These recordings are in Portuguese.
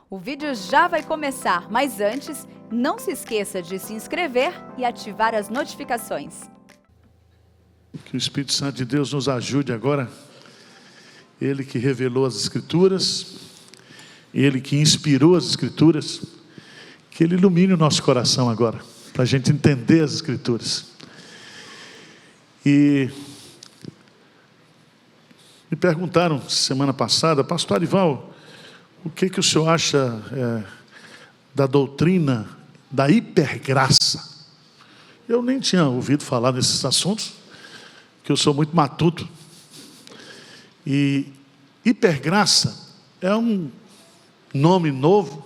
O vídeo já vai começar, mas antes, não se esqueça de se inscrever e ativar as notificações. Que o Espírito Santo de Deus nos ajude agora. Ele que revelou as Escrituras, Ele que inspirou as Escrituras, que Ele ilumine o nosso coração agora, para a gente entender as Escrituras. E me perguntaram semana passada, Pastor Arival, o que o senhor acha da doutrina da hipergraça? Eu nem tinha ouvido falar desses assuntos, que eu sou muito matuto. E hipergraça é um nome novo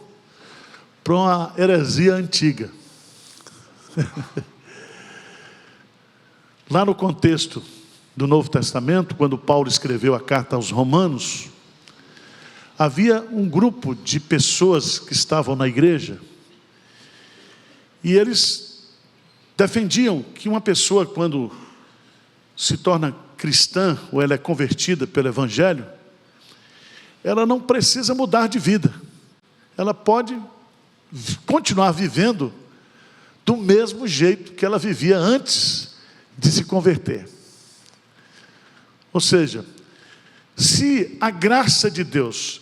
para uma heresia antiga. Lá no contexto do Novo Testamento, quando Paulo escreveu a carta aos Romanos, havia um grupo de pessoas que estavam na igreja e eles defendiam que uma pessoa, quando se torna cristã ou ela é convertida pelo Evangelho, ela não precisa mudar de vida. Ela pode continuar vivendo do mesmo jeito que ela vivia antes de se converter. Ou seja, se a graça de Deus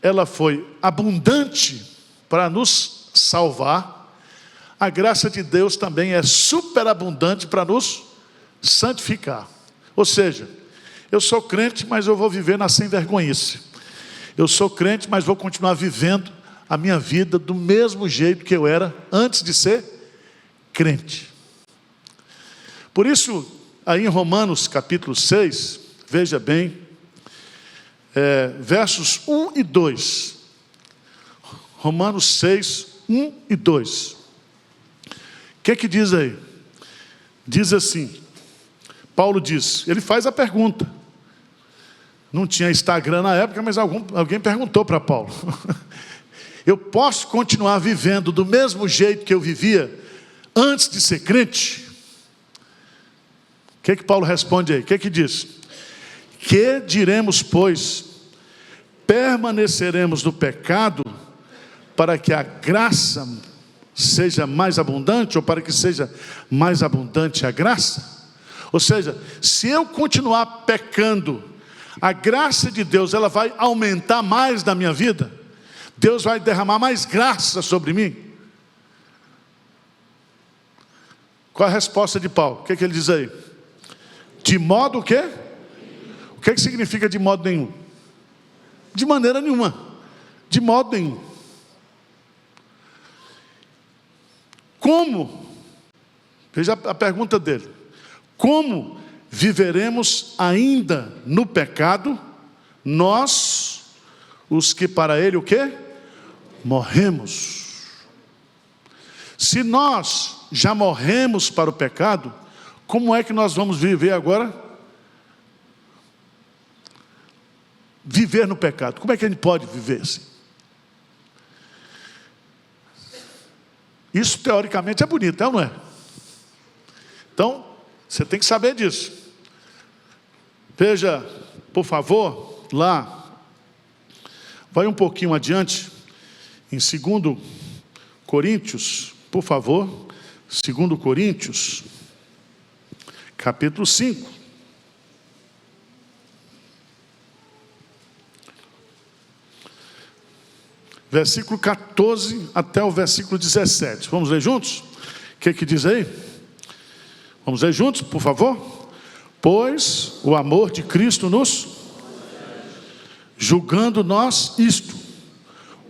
ela foi abundante para nos salvar, a graça de Deus também é superabundante para nos santificar. Ou seja, eu sou crente, mas eu vou viver na sem-vergonhice. Eu sou crente, mas vou continuar vivendo a minha vida do mesmo jeito que eu era antes de ser crente. Por isso, aí em Romanos capítulo 6, veja bem, versos 1 e 2. Romanos 6, 1 e 2. O que diz aí? Diz assim, Paulo diz, ele faz a pergunta. Não tinha Instagram na época, mas alguém perguntou para Paulo. Eu posso continuar vivendo do mesmo jeito que eu vivia antes de ser crente? O que Paulo responde aí? O que diz? Que diremos, pois? Permaneceremos no pecado para que a graça seja mais abundante, ou para que seja mais abundante a graça? Ou seja, se eu continuar pecando, a graça de Deus ela vai aumentar mais na minha vida? Deus vai derramar mais graça sobre mim? Qual a resposta de Paulo? O que ele diz aí? De modo o quê? O que significa de modo nenhum? De maneira nenhuma. De modo nenhum. Como? Veja a pergunta dele. Como viveremos ainda no pecado, nós, os que para ele o quê? Morremos. Se nós já morremos para o pecado, como é que nós vamos viver agora? Viver no pecado. Como é que a gente pode viver assim? Isso teoricamente é bonito, é ou não é? Então, você tem que saber disso. Veja, por favor, lá, vai um pouquinho adiante, em 2 Coríntios, por favor, 2 Coríntios, capítulo 5. Versículo 14 até o versículo 17. Vamos ler juntos? O que diz aí? Vamos ler juntos, por favor? Pois o amor de Cristo nos julgando nós isto: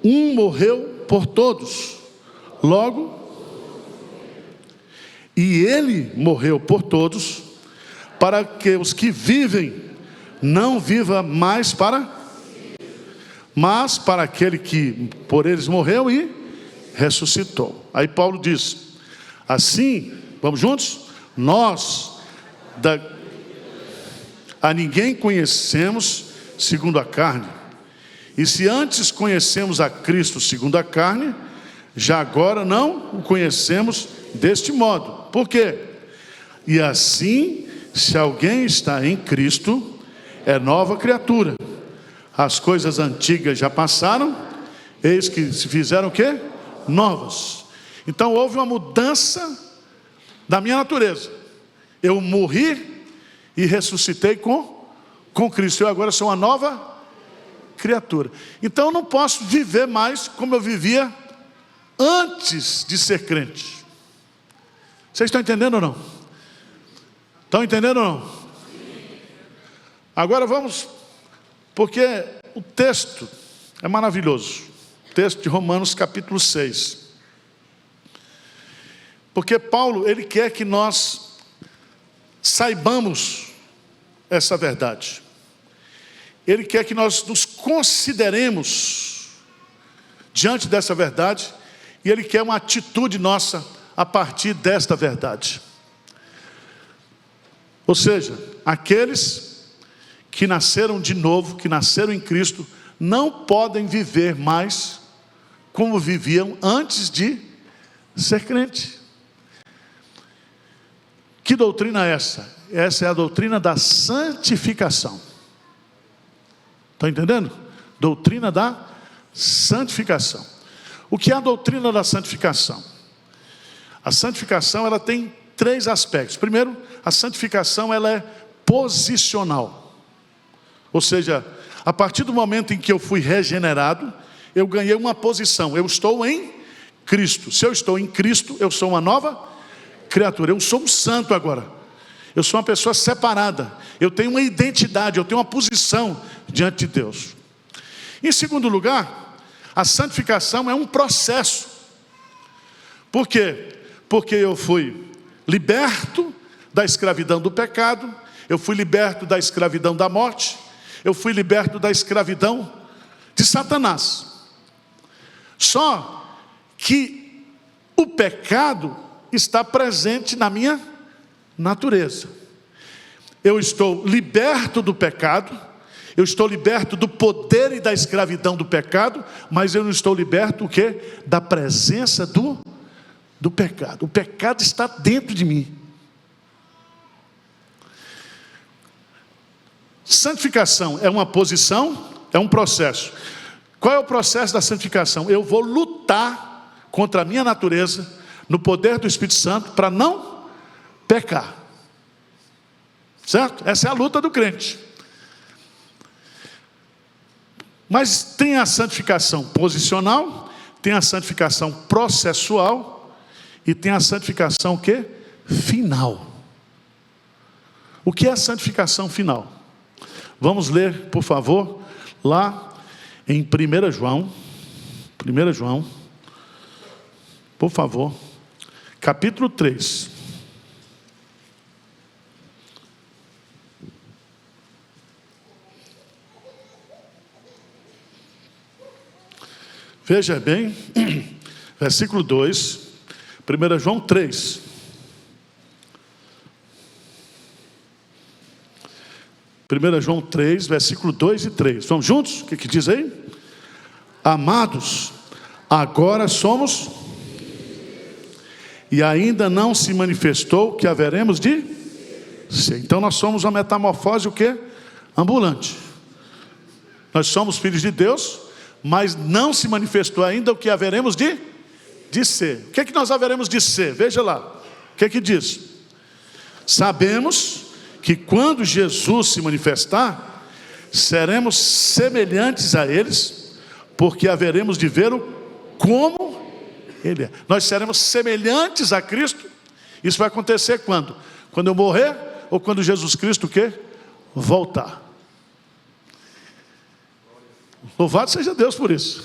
um morreu por todos, logo, e ele morreu por todos, para que os que vivem não vivam mais mas para aquele que por eles morreu e ressuscitou. Aí Paulo diz, assim, vamos juntos? Nós a ninguém conhecemos segundo a carne. E se antes conhecemos a Cristo segundo a carne, já agora não o conhecemos deste modo. Por quê? E assim, se alguém está em Cristo, é nova criatura. As coisas antigas já passaram, eis que se fizeram o quê? Novas. Então houve uma mudança da minha natureza. Eu morri e ressuscitei com Cristo. Eu agora sou uma nova criatura. Então eu não posso viver mais como eu vivia antes de ser crente. Vocês estão entendendo ou não? Estão entendendo ou não? Agora vamos, porque o texto é maravilhoso. O texto de Romanos capítulo 6. Porque Paulo, ele quer que nós saibamos essa verdade. Ele quer que nós nos consideremos diante dessa verdade, e ele quer uma atitude nossa a partir desta verdade. Ou seja, aqueles que nasceram de novo, que nasceram em Cristo, não podem viver mais como viviam antes de ser crente. Que doutrina é essa? Essa é a doutrina da santificação. Estão entendendo? Doutrina da santificação. O que é a doutrina da santificação? A santificação, ela tem 3 aspectos. Primeiro, a santificação, ela é posicional. Ou seja, a partir do momento em que eu fui regenerado, eu ganhei uma posição. Eu estou em Cristo. Se eu estou em Cristo, eu sou uma nova criatura. Eu sou um santo agora. Eu sou uma pessoa separada. Eu tenho uma identidade, eu tenho uma posição diante de Deus. Em segundo lugar, a santificação é um processo. Por quê? Porque eu fui liberto da escravidão do pecado, eu fui liberto da escravidão da morte, eu fui liberto da escravidão de Satanás. Só que o pecado está presente na minha natureza. Eu estou liberto do pecado, eu estou liberto do poder e da escravidão do pecado, mas eu não estou liberto o quê? Da presença do pecado. O pecado está dentro de mim. Santificação é uma posição, é um processo. Qual é o processo da santificação? Eu vou lutar contra a minha natureza, no poder do Espírito Santo, para não pecar. Certo? Essa é a luta do crente. Mas tem a santificação posicional, tem a santificação processual e tem a santificação o quê? Final. O que é a santificação final? Vamos ler, por favor, lá em 1 João, por favor, capítulo 3. Veja bem, versículo 2, 1 João 3. João 3, versículo 2 e 3. Vamos juntos? O que diz aí? Amados, agora somos, e ainda não se manifestou que haveremos de ser. Então nós somos uma metamorfose o quê? Ambulante. Nós somos filhos de Deus, mas não se manifestou ainda o que haveremos de ser. O que é que nós haveremos de ser? Veja lá, o que é que diz? Sabemos que quando Jesus se manifestar, seremos semelhantes a eles, porque haveremos de vê-lo como ele é. Nós seremos semelhantes a Cristo. Isso vai acontecer quando? Quando eu morrer, ou quando Jesus Cristo o quê? Voltar. Louvado seja Deus por isso.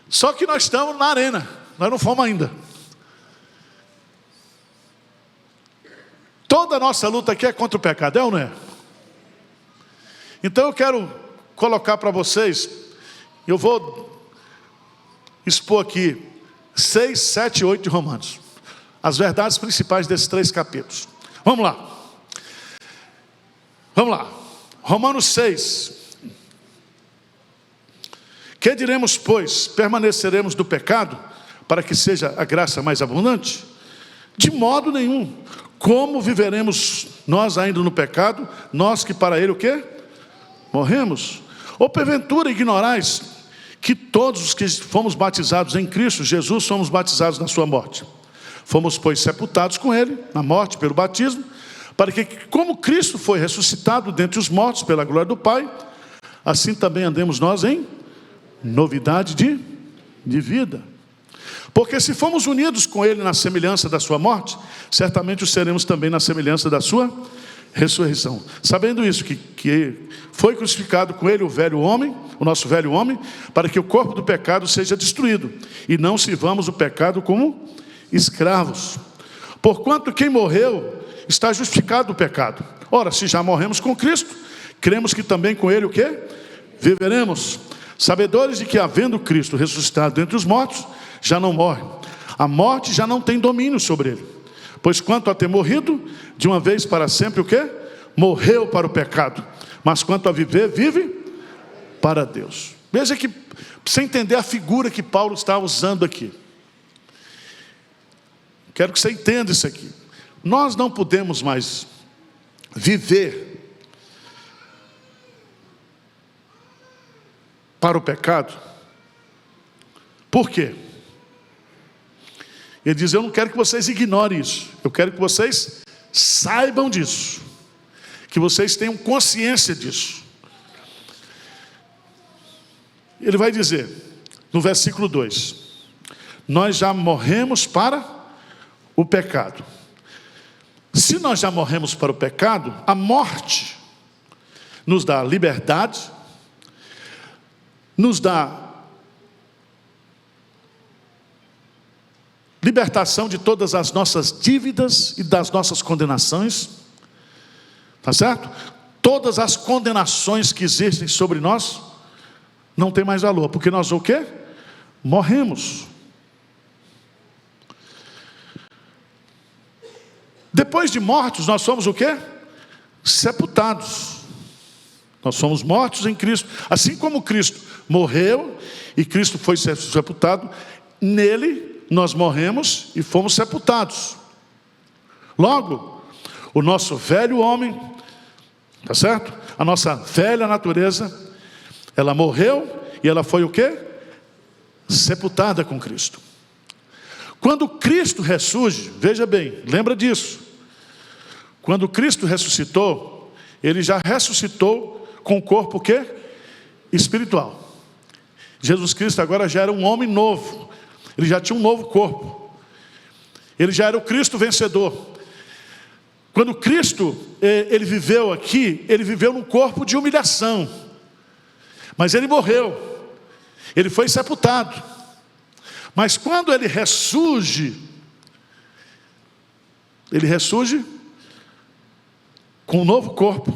Só que nós estamos na arena, nós não fomos ainda. Toda a nossa luta aqui é contra o pecado, é ou não é? Então eu quero colocar para vocês, eu vou expor aqui 6, 7 e 8 de Romanos, as verdades principais desses 3 capítulos. Vamos lá, Romanos 6. Que diremos, pois? Permaneceremos do pecado, para que seja a graça mais abundante? De modo nenhum. Como viveremos nós ainda no pecado, nós que para ele o quê? Morremos? Ou porventura ignorais que todos os que fomos batizados em Cristo Jesus somos batizados na sua morte. Fomos, pois, sepultados com ele na morte pelo batismo, para que, como Cristo foi ressuscitado dentre os mortos pela glória do Pai, assim também andemos nós em novidade de vida. Porque se fomos unidos com ele na semelhança da sua morte, certamente o seremos também na semelhança da sua ressurreição. Sabendo isso, que foi crucificado com ele o velho homem, o nosso velho homem, para que o corpo do pecado seja destruído, e não sirvamos o pecado como escravos. Porquanto quem morreu está justificado do pecado. Ora, se já morremos com Cristo, cremos que também com ele o quê? Viveremos. Sabedores de que, havendo Cristo ressuscitado dentre os mortos, já não morre. A morte já não tem domínio sobre ele. Pois quanto a ter morrido, de uma vez para sempre o quê? Morreu para o pecado. Mas quanto a viver, vive para Deus. Veja que, para você entender a figura que Paulo está usando aqui. Quero que você entenda isso aqui. Nós não podemos mais viver para o pecado. Por quê? Ele diz, eu não quero que vocês ignorem isso. Eu quero que vocês saibam disso. Que vocês tenham consciência disso. Ele vai dizer, no versículo 2, nós já morremos para o pecado. Se nós já morremos para o pecado, a morte nos dá liberdade, nos dá libertação de todas as nossas dívidas e das nossas condenações, tá certo? Todas as condenações que existem sobre nós não tem mais valor, porque nós o quê? Morremos. Depois de mortos, nós somos o quê? Sepultados. Nós somos mortos em Cristo. Assim como Cristo morreu e Cristo foi sepultado, nele nós morremos e fomos sepultados. Logo, o nosso velho homem, tá certo? A nossa velha natureza, ela morreu e ela foi o quê? Sepultada com Cristo. Quando Cristo ressurge, veja bem, lembra disso. Quando Cristo ressuscitou, ele já ressuscitou com o corpo o quê? Espiritual. Jesus Cristo agora já era um homem novo. Ele já tinha um novo corpo. Ele já era o Cristo vencedor. Quando Cristo, ele viveu aqui, ele viveu num corpo de humilhação. Mas ele morreu. Ele foi sepultado. Mas quando ele ressurge com um novo corpo,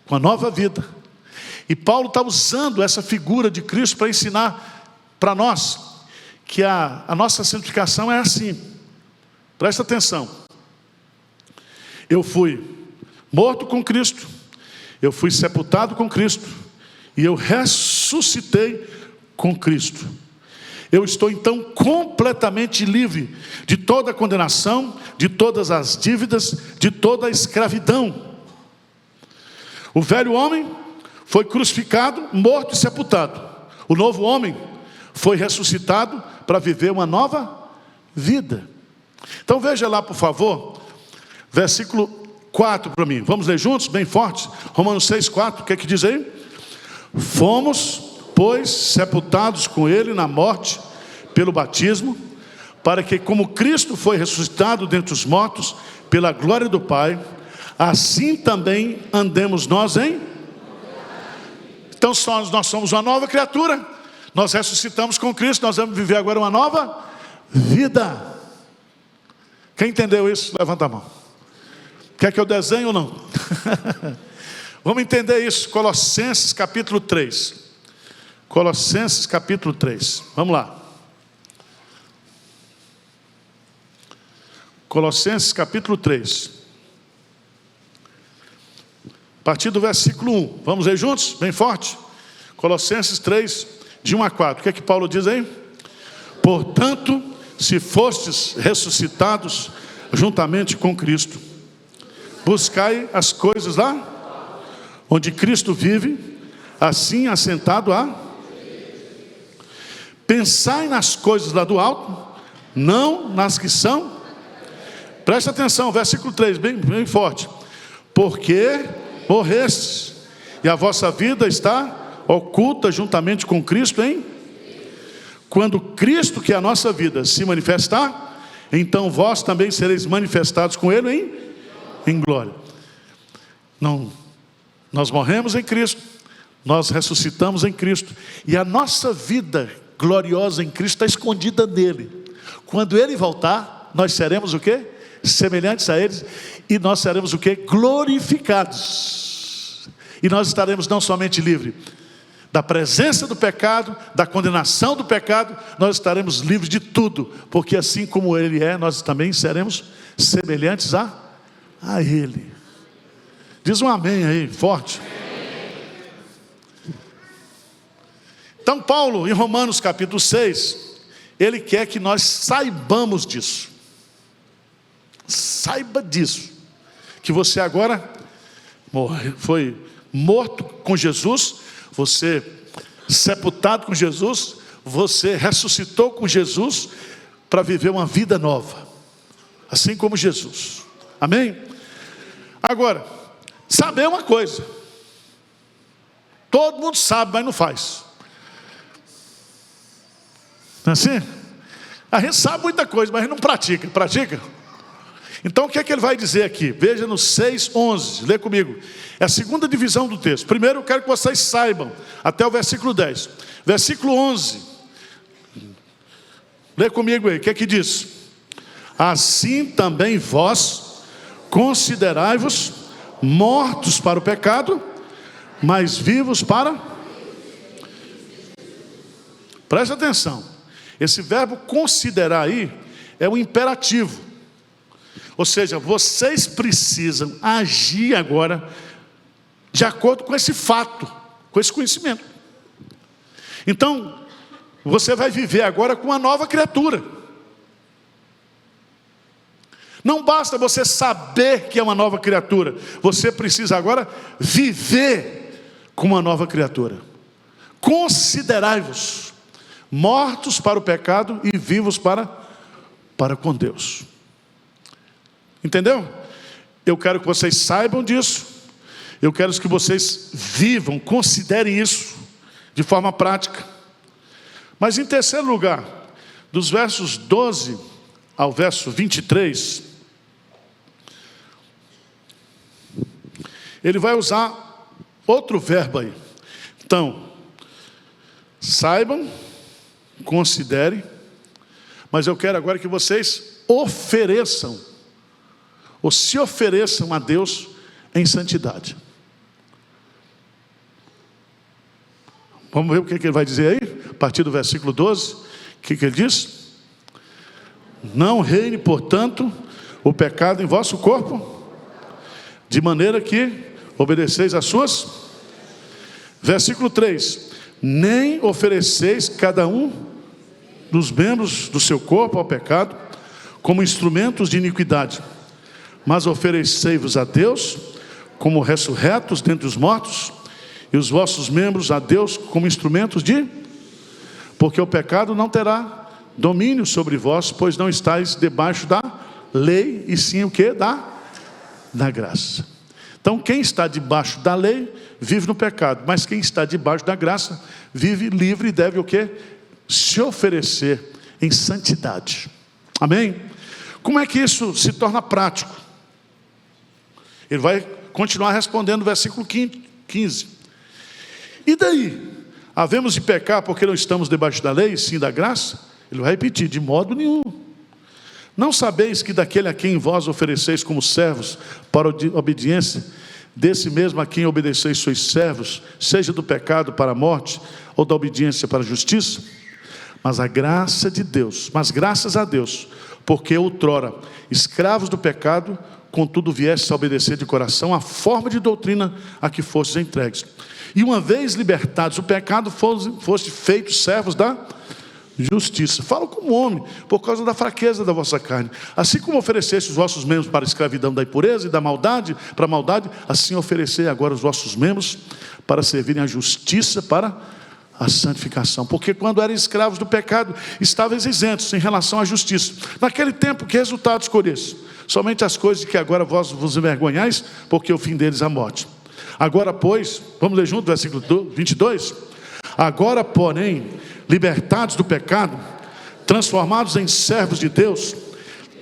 com a nova vida. E Paulo está usando essa figura de Cristo para ensinar para nós que a nossa santificação é assim. Presta atenção. Eu fui morto com Cristo, eu fui sepultado com Cristo, e eu ressuscitei com Cristo. Eu estou então completamente livre de toda a condenação, de todas as dívidas, de toda a escravidão. O velho homem foi crucificado, morto e sepultado. O novo homem foi ressuscitado para viver uma nova vida. Então veja lá, por favor, versículo 4 para mim. Vamos ler juntos, bem forte. Romanos 6:4, o que é que diz aí? Fomos, pois, sepultados com ele na morte pelo batismo, para que, como Cristo foi ressuscitado dentre os mortos pela glória do Pai, assim também andemos nós em... Então nós somos uma nova criatura. Nós ressuscitamos com Cristo, nós vamos viver agora uma nova vida. Quem entendeu isso? Levanta a mão. Quer que eu desenhe ou não? Vamos entender isso. Colossenses capítulo 3. Colossenses capítulo 3. Vamos lá. Colossenses capítulo 3. A partir do versículo 1. Vamos ler juntos? Bem forte. Colossenses 3, de 1 a 4. O que é que Paulo diz aí? Portanto, se fostes ressuscitados juntamente com Cristo, buscai as coisas lá onde Cristo vive, assim assentado Pensai nas coisas lá do alto, não nas que são. Presta atenção, versículo 3, bem forte. Porque morrestes, e a vossa vida está oculta juntamente com Cristo em... Quando Cristo, que é a nossa vida, se manifestar, então vós também sereis manifestados com Ele em glória. Não, nós morremos em Cristo, nós ressuscitamos em Cristo, e a nossa vida gloriosa em Cristo está escondida nele. Quando Ele voltar, nós seremos o quê? Semelhantes a Ele, e nós seremos o quê? Glorificados. E nós estaremos não somente livres da presença do pecado, da condenação do pecado, nós estaremos livres de tudo, porque assim como Ele é, nós também seremos semelhantes a Ele. Diz um amém aí, forte. Então Paulo, em Romanos capítulo 6, ele quer que nós saibamos disso. Saiba disso, que você agora foi morto com Jesus, você sepultado com Jesus, você ressuscitou com Jesus para viver uma vida nova, assim como Jesus. Amém? Agora, saber uma coisa, todo mundo sabe, mas não faz. Não é assim? A gente sabe muita coisa, mas a gente não pratica. Pratica? Então o que é que ele vai dizer aqui? Veja no 6:11, lê comigo. É a segunda divisão do texto. Primeiro eu quero que vocês saibam, até o versículo 10. Versículo 11, lê comigo aí, o que é que diz? Assim também vós considerai-vos mortos para o pecado, mas vivos para... Presta atenção, esse verbo considerar aí é um imperativo. Ou seja, vocês precisam agir agora de acordo com esse fato, com esse conhecimento. Então, você vai viver agora com uma nova criatura. Não basta você saber que é uma nova criatura, você precisa agora viver com uma nova criatura. Considerai-vos mortos para o pecado e vivos para com Deus. Entendeu? Eu quero que vocês saibam disso. Eu quero que vocês vivam, considerem isso de forma prática. Mas em terceiro lugar, dos versos 12 ao verso 23, ele vai usar outro verbo aí. Então, saibam, considerem, mas eu quero agora que vocês ofereçam, ou se ofereçam a Deus em santidade. Vamos ver o que ele vai dizer aí, a partir do versículo 12, o que ele diz? Não reine, portanto, o pecado em vosso corpo, de maneira que obedeceis às suas. Versículo 3, nem ofereceis cada um dos membros do seu corpo ao pecado, como instrumentos de iniquidade, mas oferecei-vos a Deus como ressurretos dentre os mortos, e os vossos membros a Deus como instrumentos de... Porque o pecado não terá domínio sobre vós, pois não estáis debaixo da lei, e sim o que? Da graça. Então quem está debaixo da lei, vive no pecado, mas quem está debaixo da graça, vive livre e deve o que? Se oferecer em santidade. Amém? Como é que isso se torna prático? Ele vai continuar respondendo no versículo 15. E daí? Havemos de pecar porque não estamos debaixo da lei, sim da graça? Ele vai repetir, de modo nenhum. Não sabeis que daquele a quem vós ofereceis como servos para obediência, desse mesmo a quem obedeceis sois servos, seja do pecado para a morte, ou da obediência para a justiça? Mas graças a Deus, porque outrora, escravos do pecado, contudo viestes a obedecer de coração a forma de doutrina a que fostes entregues. E uma vez libertados do pecado, foste feitos servos da justiça. Falo como homem, por causa da fraqueza da vossa carne. Assim como ofereceste os vossos membros para a escravidão da impureza e da maldade, para a maldade, assim oferecei agora os vossos membros para servirem à justiça, para a santificação. Porque quando eram escravos do pecado, estavam isentos em relação à justiça. Naquele tempo, que resultado escolhesse? Somente as coisas de que agora vós vos envergonhais, porque o fim deles é a morte. Agora, pois, vamos ler junto, versículo 22. Agora, porém, libertados do pecado, transformados em servos de Deus,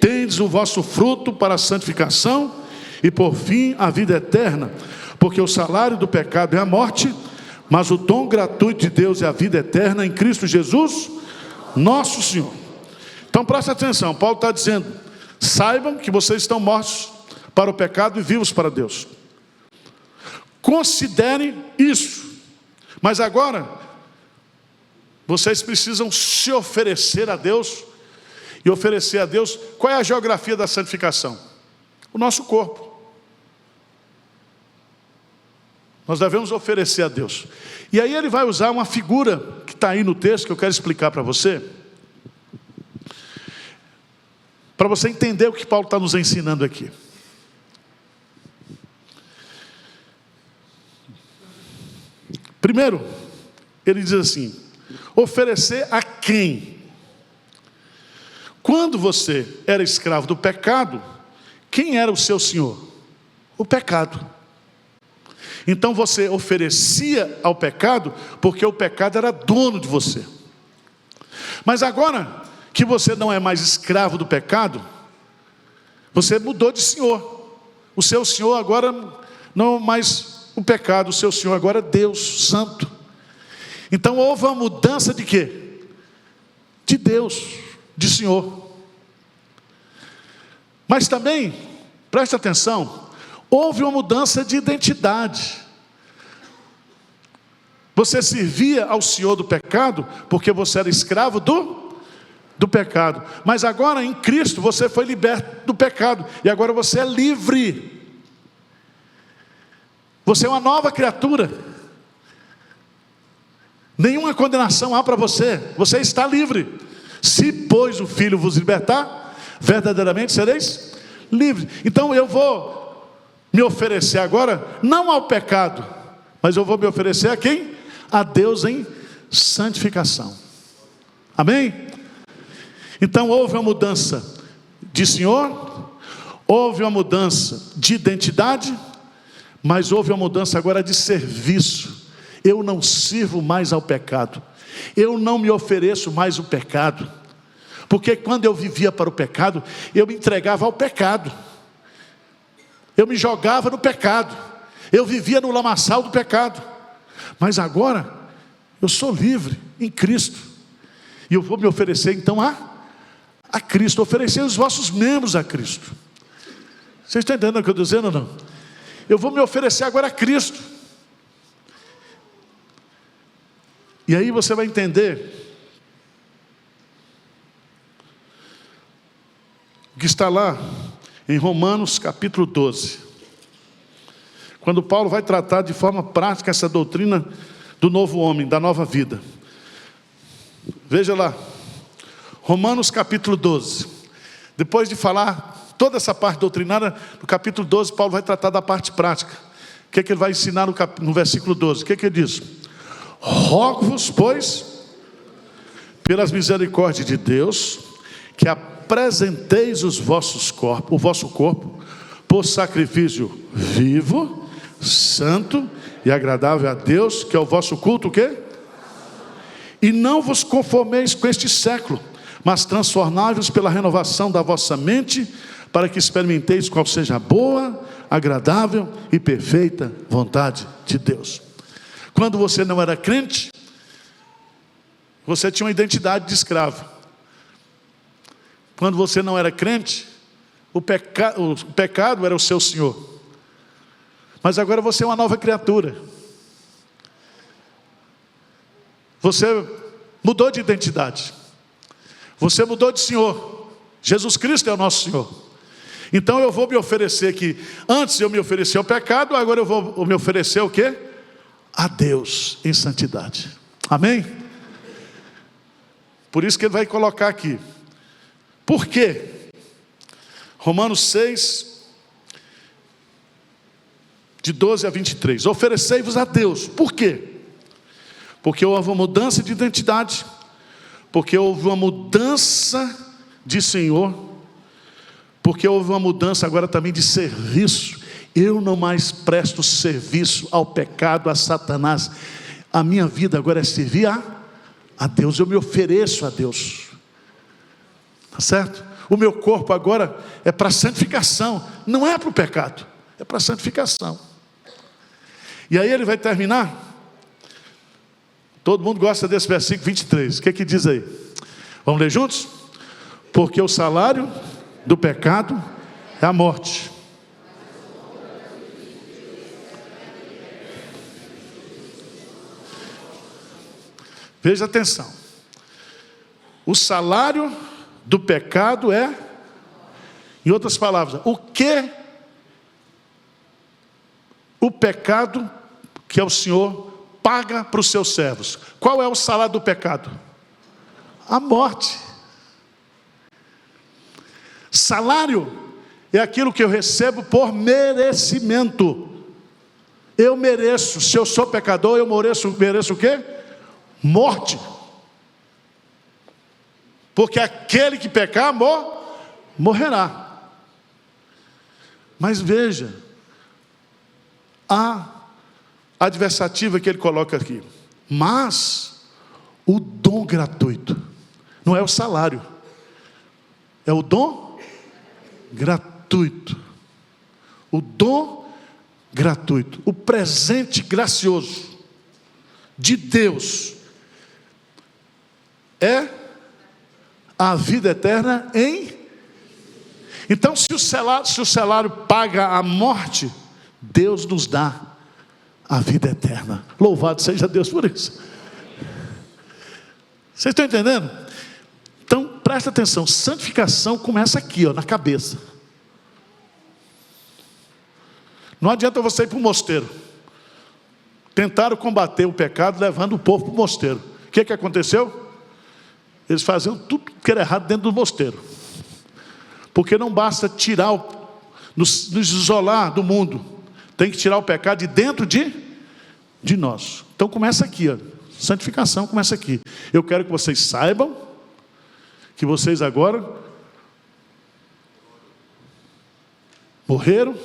tendes o vosso fruto para a santificação e por fim a vida eterna, porque o salário do pecado é a morte, mas o dom gratuito de Deus é a vida eterna em Cristo Jesus, nosso Senhor. Então presta atenção, Paulo está dizendo: saibam que vocês estão mortos para o pecado e vivos para Deus. Considerem isso. Mas agora, vocês precisam se oferecer a Deus. E oferecer a Deus, qual é a geografia da santificação? O nosso corpo. Nós devemos oferecer a Deus. E aí ele vai usar uma figura que está aí no texto, que eu quero explicar para você entender o que Paulo está nos ensinando aqui. Primeiro, ele diz assim: oferecer a quem? Quando você era escravo do pecado, quem era o seu senhor? O pecado. Então você oferecia ao pecado, porque o pecado era dono de você. Mas agora que você não é mais escravo do pecado, você mudou de senhor. O seu senhor agora não é mais o pecado, o seu senhor agora é Deus Santo. Então houve uma mudança de quê? De Deus, de Senhor. Mas também, preste atenção, houve uma mudança de identidade. Você servia ao Senhor do pecado, porque você era escravo do pecado. Mas agora em Cristo você foi liberto do pecado, e agora você é livre. Você é uma nova criatura. Nenhuma condenação há para você. Você está livre. Se, pois, o Filho vos libertar, verdadeiramente sereis livres. Então eu vou me oferecer agora, não ao pecado, mas eu vou me oferecer a quem? A Deus em santificação. Amém? Então houve uma mudança de Senhor, houve uma mudança de identidade, mas houve uma mudança agora de serviço. Eu não sirvo mais ao pecado. Eu não me ofereço mais o pecado. Porque quando eu vivia para o pecado, eu me entregava ao pecado. Eu me jogava no pecado. Eu vivia no lamaçal do pecado. Mas agora, eu sou livre em Cristo. E eu vou me oferecer então a Cristo. Oferecer os vossos membros a Cristo. Vocês estão entendendo o que eu estou dizendo ou não? Eu vou me oferecer agora a Cristo. E aí você vai entender o que está lá em Romanos capítulo 12. Quando Paulo vai tratar de forma prática essa doutrina do novo homem, da nova vida. Veja lá, Romanos capítulo 12. Depois de falar toda essa parte doutrinária, no capítulo 12 Paulo vai tratar da parte prática. O que é que ele vai ensinar no versículo 12? O que é que ele diz? Rogo-vos, pois, pelas misericórdias de Deus, que apresenteis o vosso corpo, por sacrifício vivo, santo e agradável a Deus, que é o vosso culto, o quê? E não vos conformeis com este século, mas transformai-vos pela renovação da vossa mente, para que experimenteis qual seja a boa, agradável e perfeita vontade de Deus. Quando você não era crente, você tinha uma identidade de escravo. Quando você não era crente, o pecado era o seu senhor. Mas agora você é uma nova criatura. Você mudou de identidade. Você mudou de senhor. Jesus Cristo é o nosso Senhor. Então eu vou me oferecer aqui. Antes eu me oferecia ao pecado, agora eu vou me oferecer o quê? A Deus em santidade. Amém? Por isso que ele vai colocar aqui. Por quê? Romanos 6, de 12 a 23. Oferecei-vos a Deus. Por quê? porque houve uma mudança de identidade, porque houve uma mudança de Senhor, porque houve uma mudança agora também de serviço. Eu não mais presto serviço ao pecado, a Satanás. A minha vida agora é servir a Deus. Eu me ofereço a Deus. Tá certo? O meu corpo agora é para santificação, não é para o pecado, é para santificação. E aí ele vai terminar. Todo mundo gosta desse versículo 23. O que diz aí? Vamos ler juntos? Porque o salário do pecado é a morte. Veja atenção. O salário do pecado é, em outras palavras, o que o pecado que é o Senhor paga para os seus servos. Qual é o salário do pecado? A morte. Salário é aquilo que eu recebo por merecimento. Eu mereço, se eu sou pecador, eu mereço o quê? Morte. Porque aquele que pecar, morrerá. Mas veja, a adversativa que ele coloca aqui. Mas o dom gratuito, não é o salário, é o dom gratuito. O dom gratuito, o presente gracioso de Deus é a vida eterna em... Então, se o salário paga a morte, Deus nos dá a vida eterna. Louvado seja Deus por isso. Vocês estão entendendo? Então, presta atenção. Santificação começa aqui, na cabeça. Não adianta você ir para o mosteiro. Tentaram combater o pecado levando o povo para o mosteiro. O que aconteceu? Eles faziam tudo que era errado dentro do mosteiro. Porque não basta nos isolar do mundo. Tem que tirar o pecado de dentro de nós. Então começa aqui, santificação começa aqui. Eu quero que vocês saibam que vocês agora morreram,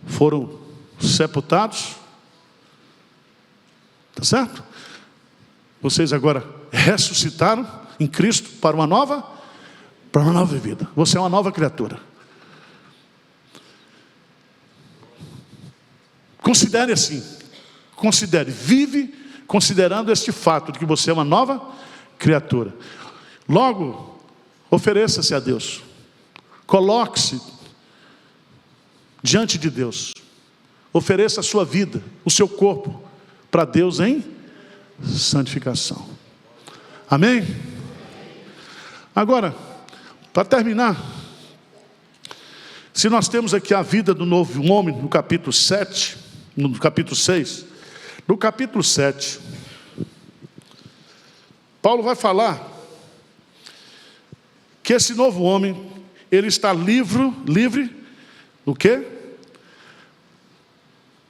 foram sepultados, tá certo? Vocês agora ressuscitaram em Cristo para uma nova vida. Você é uma nova criatura. Considere assim. Vive considerando este fato de que você é uma nova criatura. Logo, ofereça-se a Deus. Coloque-se diante de Deus. Ofereça a sua vida, o seu corpo, para Deus em santificação. Amém? Agora, para terminar, se nós temos aqui a vida do novo homem no capítulo 7, no capítulo 6, no capítulo 7, Paulo vai falar que esse novo homem, ele está livre do quê?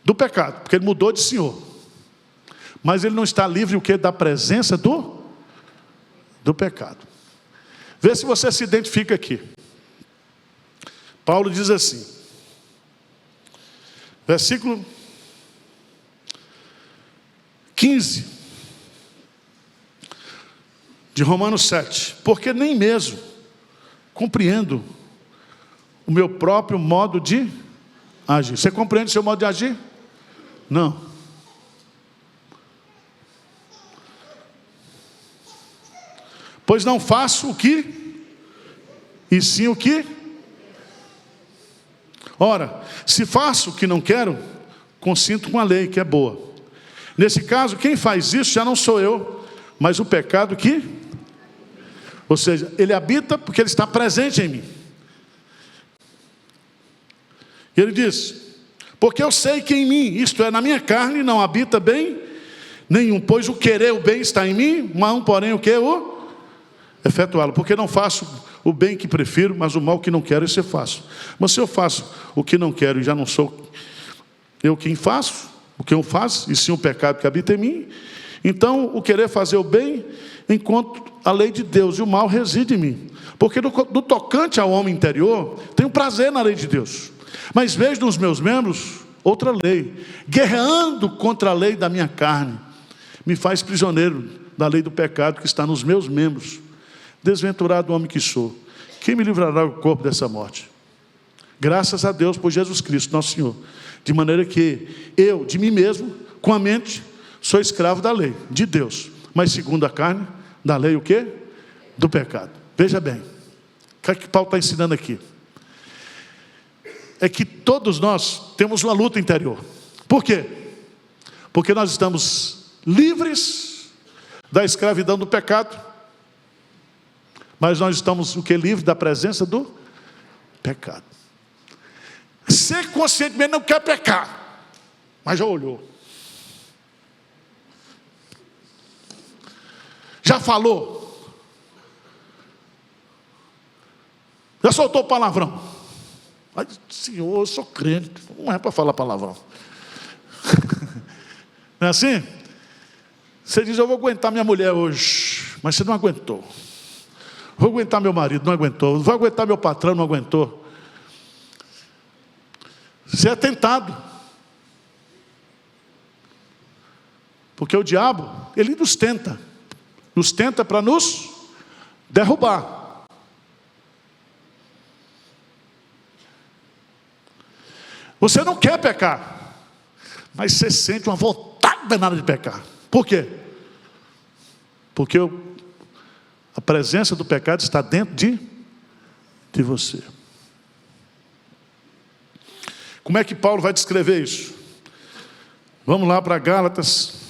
Do pecado, porque ele mudou de senhor. Mas ele não está livre o quê? Da presença do pecado. Vê se você se identifica aqui. Paulo diz assim, versículo 15 de Romanos 7. Porque nem mesmo compreendo o meu próprio modo de agir. Você compreende o seu modo de agir? Não. Pois não faço o que, e sim o que. Ora, se faço o que não quero, consinto com a lei, que é boa. Nesse caso, quem faz isso já não sou eu, mas o pecado que... Ou seja, ele habita porque ele está presente em mim. E ele diz, porque eu sei que em mim, isto é, na minha carne, não habita bem nenhum, pois o querer o bem está em mim, mas porém o que? O efetuá-lo, porque não faço o bem que prefiro, mas o mal que não quero, isso eu faço. Mas se eu faço o que não quero e já não sou eu quem faço, o que eu faço, e sim o pecado que habita em mim, Então, o querer fazer o bem, encontro a lei de Deus, e o mal reside em mim. Porque no tocante ao homem interior, tenho prazer na lei de Deus. Mas vejo nos meus membros outra lei, guerreando contra a lei da minha carne. Me faz prisioneiro da lei do pecado que está nos meus membros. Desventurado homem que sou, quem me livrará do corpo dessa morte? Graças a Deus por Jesus Cristo, nosso Senhor. De maneira que eu, de mim mesmo, com a mente, sou escravo da lei, de Deus. Mas segundo a carne, da lei o quê? Do pecado. Veja bem, o que Paulo está ensinando aqui? É que todos nós temos uma luta interior. Por quê? Porque nós estamos livres da escravidão do pecado, mas nós estamos o que? Livres da presença do pecado. Você conscientemente não quer pecar, mas já olhou, já falou, já soltou palavrão. Mas, Senhor, eu sou crente, não é para falar palavrão. Não é assim? Você diz, eu vou aguentar minha mulher hoje, mas você não aguentou. Vou aguentar meu marido, não aguentou. Vou aguentar meu patrão, não aguentou. Você é tentado. Porque o diabo, ele nos tenta para nos derrubar. Você não quer pecar, mas você sente uma vontade danada de pecar. Por quê? Porque a presença do pecado está dentro de você. Como é que Paulo vai descrever isso? Vamos lá para Gálatas.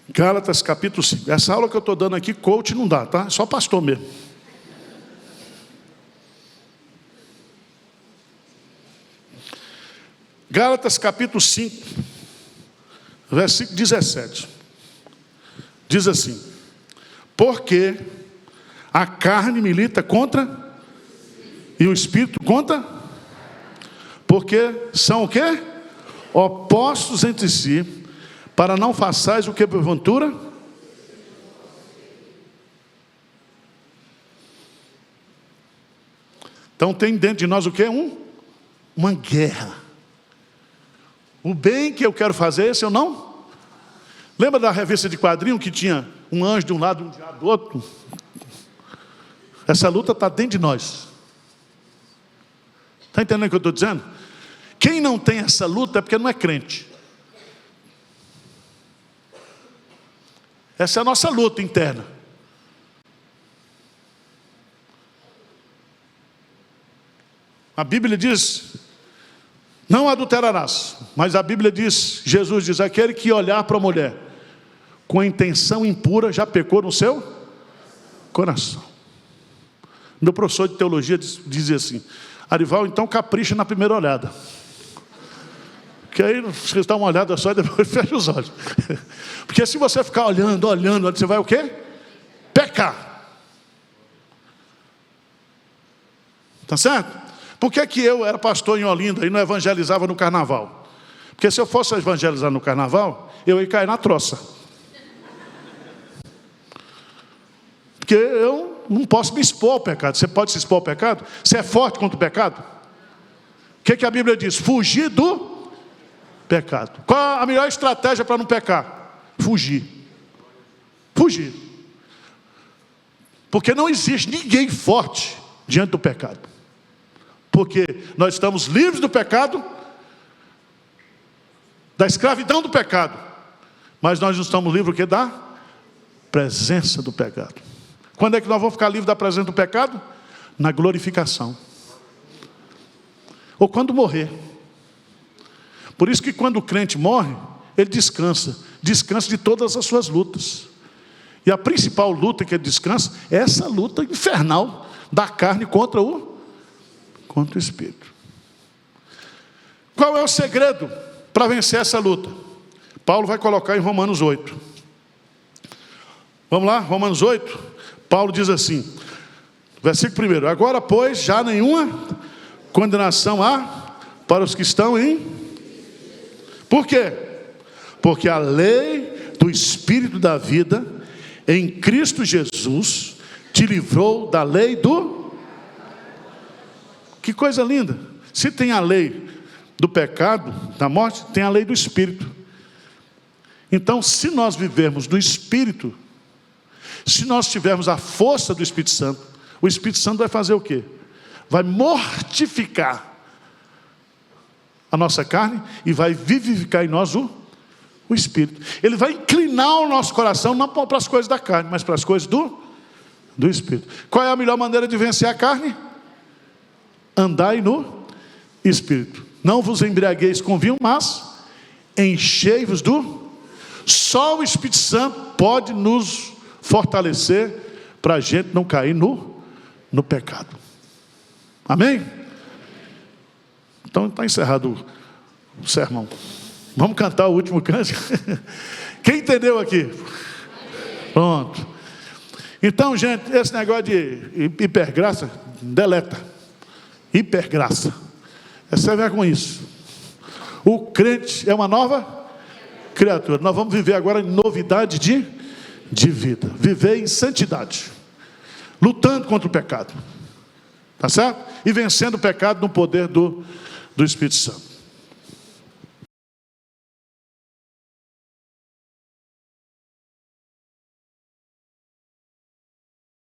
Gálatas capítulo 5. Essa aula que eu estou dando aqui, coach não dá, tá? É só pastor mesmo. Gálatas capítulo 5, versículo 17. Diz assim: porque a carne milita contra e o espírito contra, porque são o quê? Opostos entre si, para não façais o que porventura? Então tem dentro de nós o quê? Uma guerra. O bem que eu quero fazer, esse eu não. Lembra da revista de quadrinho que tinha um anjo de um lado e um diabo do outro? Essa luta está dentro de nós. Está entendendo o que eu estou dizendo? Quem não tem essa luta é porque não é crente. Essa é a nossa luta interna. A Bíblia diz: não adulterarás. Mas a Bíblia diz, Jesus diz, aquele que olhar para a mulher com a intenção impura, já pecou no seu coração. Meu professor de teologia dizia assim: Arival, então capricha na primeira olhada. Porque aí você dá uma olhada só e depois fecha os olhos. Porque se você ficar olhando, você vai o quê? Pecar. Tá certo? Por que eu era pastor em Olinda e não evangelizava no carnaval? Porque se eu fosse evangelizar no carnaval, eu ia cair na troça. Porque eu não posso me expor ao pecado. Você pode se expor ao pecado? Você é forte contra o pecado? O que a Bíblia diz? Fugir do pecado. Qual a melhor estratégia para não pecar? Fugir. Fugir. Porque não existe ninguém forte diante do pecado. Porque nós estamos livres do pecado, da escravidão do pecado, mas nós não estamos livres o quê? Da presença do pecado. Quando é que nós vamos ficar livres da presença do pecado? Na glorificação. Ou quando morrer. Por isso que quando o crente morre, ele descansa de todas as suas lutas. E a principal luta que ele descansa é essa luta infernal da carne contra o Espírito. Qual é o segredo para vencer essa luta? Paulo vai colocar em Romanos 8. Vamos lá, Romanos 8. Paulo diz assim, versículo 1: agora, pois, já nenhuma condenação há para os que estão em... Por quê? Porque a lei do Espírito da vida em Cristo Jesus te livrou da lei do... Que coisa linda! Se tem a lei do pecado, da morte, tem a lei do Espírito. Então, se nós vivermos do Espírito, se nós tivermos a força do Espírito Santo, o Espírito Santo vai fazer o quê? Vai mortificar a nossa carne e vai vivificar em nós o Espírito. Ele vai inclinar o nosso coração não para as coisas da carne, mas para as coisas do Espírito. Qual é a melhor maneira de vencer a carne? Andai no Espírito. Não vos embriagueis com vinho, mas enchei-vos do... Só o Espírito Santo pode nos fortalecer para a gente não cair no pecado. Amém? Então está encerrado o sermão. Vamos cantar o último cântico? Quem entendeu aqui? Pronto. Então, gente, esse negócio de hipergraça, deleta. Hipergraça. Você vai com isso. O crente é uma nova criatura. Nós vamos viver agora em novidade de vida. Viver em santidade. Lutando contra o pecado. Tá certo? E vencendo o pecado no poder do Espírito Santo.